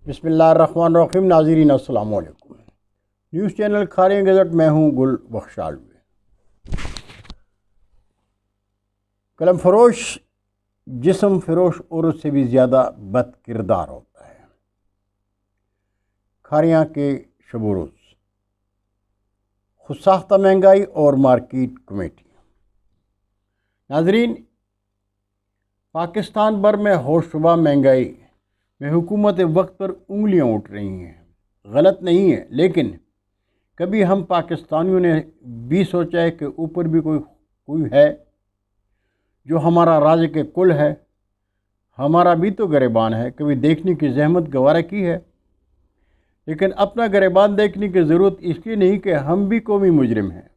بسم اللہ الرحمن الرحیم۔ ناظرین السلام علیکم۔ نیوز چینل کھاریاں گزٹ میں ہوں گل بخشالوی۔ قلم فروش جسم فروش عورت سے بھی زیادہ بد کردار ہوتا ہے۔ کھاریاں کے شب و روز، خود ساختہ مہنگائی اور مارکیٹ کمیٹی۔ ناظرین، پاکستان بھر میں ہوش شبہ مہنگائی میں حکومت وقت پر انگلیاں اٹھ رہی ہیں۔ غلط نہیں ہے، لیکن کبھی ہم پاکستانیوں نے بھی سوچا ہے کہ اوپر بھی کوئی ہے جو ہمارا رازق کل ہے، ہمارا بھی تو گریبان ہے۔ کبھی دیکھنے کی زحمت گوارا کی ہے، لیکن اپنا گریبان دیکھنے کی ضرورت اس لیے نہیں کہ ہم بھی قومی مجرم ہیں۔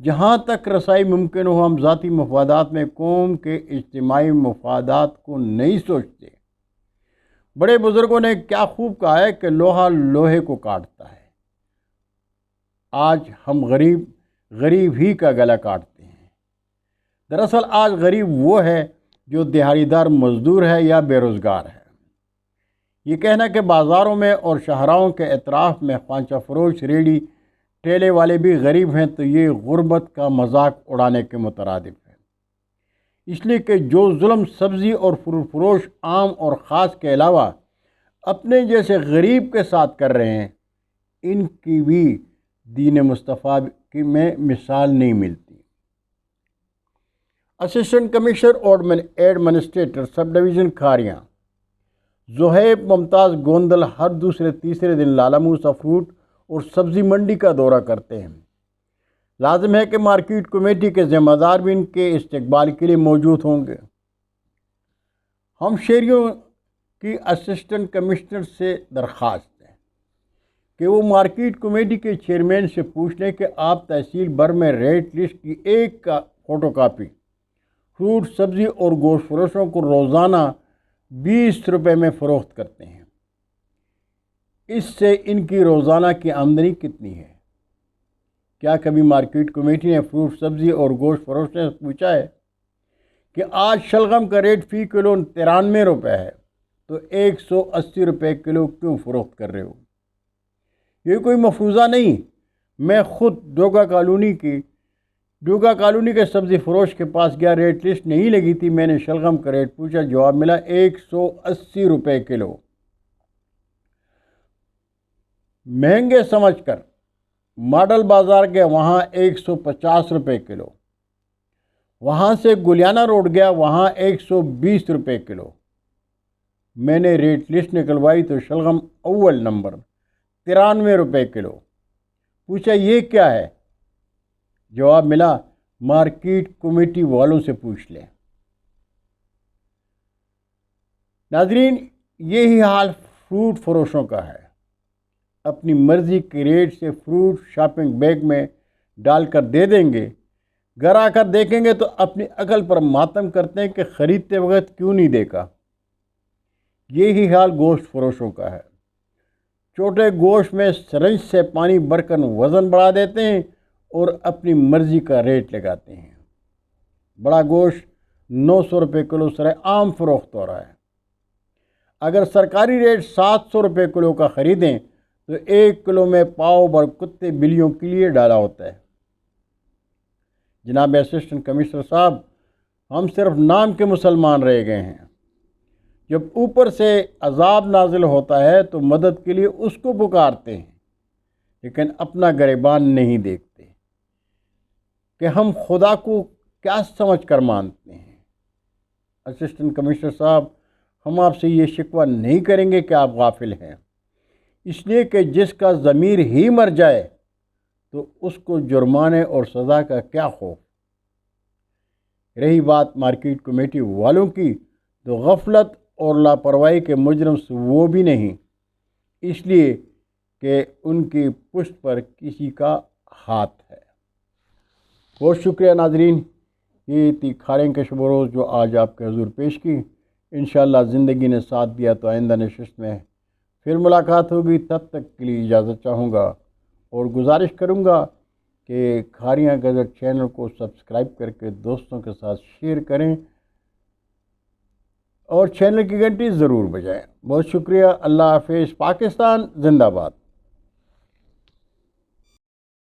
جہاں تک رسائی ممکن ہو، ہم ذاتی مفادات میں قوم کے اجتماعی مفادات کو نہیں سوچتے۔ بڑے بزرگوں نے کیا خوب کہا ہے کہ لوہا لوہے کو کاٹتا ہے۔ آج ہم غریب ہی کا گلا کاٹتے ہیں۔ دراصل آج غریب وہ ہے جو دیہڑی دار مزدور ہے یا بے روزگار ہے۔ یہ کہنا کہ بازاروں میں اور شاہراہوں کے اطراف میں خوانچہ فروش ریڑھی ٹھیلے والے بھی غریب ہیں، تو یہ غربت کا مذاق اڑانے کے مترادف ہے۔ اس لیے کہ جو ظلم سبزی اور فروٹ فروش عام اور خاص کے علاوہ اپنے جیسے غریب کے ساتھ کر رہے ہیں، ان کی بھی دین مصطفیٰ میں مثال نہیں ملتی۔ اسسٹنٹ کمشنر اور administrator sub division Kharian Zohaib Mumtaz Gondal ہر دوسرے تیسرے دن لالا موسیٰ فروٹ اور سبزی منڈی کا دورہ کرتے ہیں۔ لازم ہے کہ مارکیٹ کمیٹی کے ذمہ دار بھی ان کے استقبال کے لیے موجود ہوں گے۔ ہم شہریوں کی اسسٹنٹ کمشنر سے درخواست ہے کہ وہ مارکیٹ کمیٹی کے چیئرمین سے پوچھ لیں کہ آپ تحصیل بھر میں ریٹ لسٹ کی ایک کا فوٹو کاپی فروٹ سبزی اور گوشت فروشوں کو روزانہ 20 روپے میں فروخت کرتے ہیں۔ اس سے ان کی روزانہ کی آمدنی کتنی ہے؟ کیا کبھی مارکیٹ کمیٹی نے فروٹ سبزی اور گوشت فروشوں سے پوچھا ہے کہ آج شلغم کا ریٹ فی کلو 93 روپے ہے تو 180 روپے کلو کیوں فروخت کر رہے ہو؟ یہ کوئی مفروضہ نہیں۔ میں خود ڈوگا کالونی کے سبزی فروش کے پاس گیا، ریٹ لسٹ نہیں لگی تھی۔ میں نے شلغم کا ریٹ پوچھا، جواب ملا 180 روپے کلو۔ مہنگے سمجھ کر ماڈل بازار گیا، وہاں 150 روپے کلو۔ وہاں سے گلیانہ روڈ گیا، وہاں 120 روپے کلو۔ میں نے ریٹ لسٹ نکلوائی تو شلغم اول نمبر 93 روپے کلو۔ پوچھا یہ کیا ہے؟ جواب ملا مارکیٹ کمیٹی والوں سے پوچھ لیں۔ ناظرین، یہی حال فروٹ فروشوں کا ہے۔ اپنی مرضی کے ریٹ سے فروٹ شاپنگ بیگ میں ڈال کر دے دیں گے، گھر آ کر دیکھیں گے تو اپنی عقل پر ماتم کرتے ہیں کہ خریدتے وقت کیوں نہیں دیکھا۔ یہی حال گوشت فروشوں کا ہے۔ چھوٹے گوشت میں سرنج سے پانی بھر کر وزن بڑھا دیتے ہیں اور اپنی مرضی کا ریٹ لگاتے ہیں۔ بڑا گوشت 900 روپے کلو سرے عام فروخت ہو رہا ہے۔ اگر سرکاری ریٹ 700 روپے کلو کا خریدیں تو 1 کلو میں پاؤ بھر کتے بلیوں کے لیے ڈالا ہوتا ہے۔ جناب اسسٹنٹ کمشنر صاحب، ہم صرف نام کے مسلمان رہ گئے ہیں۔ جب اوپر سے عذاب نازل ہوتا ہے تو مدد کے لیے اس کو پکارتے ہیں، لیکن اپنا گریبان نہیں دیکھتے کہ ہم خدا کو کیا سمجھ کر مانتے ہیں۔ اسسٹنٹ کمشنر صاحب، ہم آپ سے یہ شکوہ نہیں کریں گے کہ آپ غافل ہیں، اس لیے کہ جس کا ضمیر ہی مر جائے تو اس کو جرمانے اور سزا کا کیا خوف۔ رہی بات مارکیٹ کمیٹی والوں کی، تو غفلت اور لاپرواہی کے مجرم سے وہ بھی نہیں، اس لیے کہ ان کی پشت پر کسی کا ہاتھ ہے۔ بہت شکریہ ناظرین، یہ تھی کھاریاں کے شب و روز جو آج آپ کے حضور پیش کی۔ انشاءاللہ زندگی نے ساتھ دیا تو آئندہ نشست میں پھر ملاقات ہوگی۔ تب تک کے لیے اجازت چاہوں گا اور گزارش کروں گا کہ کھاریاں گزٹ چینل کو سبسکرائب کر کے دوستوں کے ساتھ شیئر کریں۔ اور چینل کی گھنٹی ضرور بجائیں۔ بہت شکریہ۔ اللہ حافظ۔ پاکستان زندہ باد۔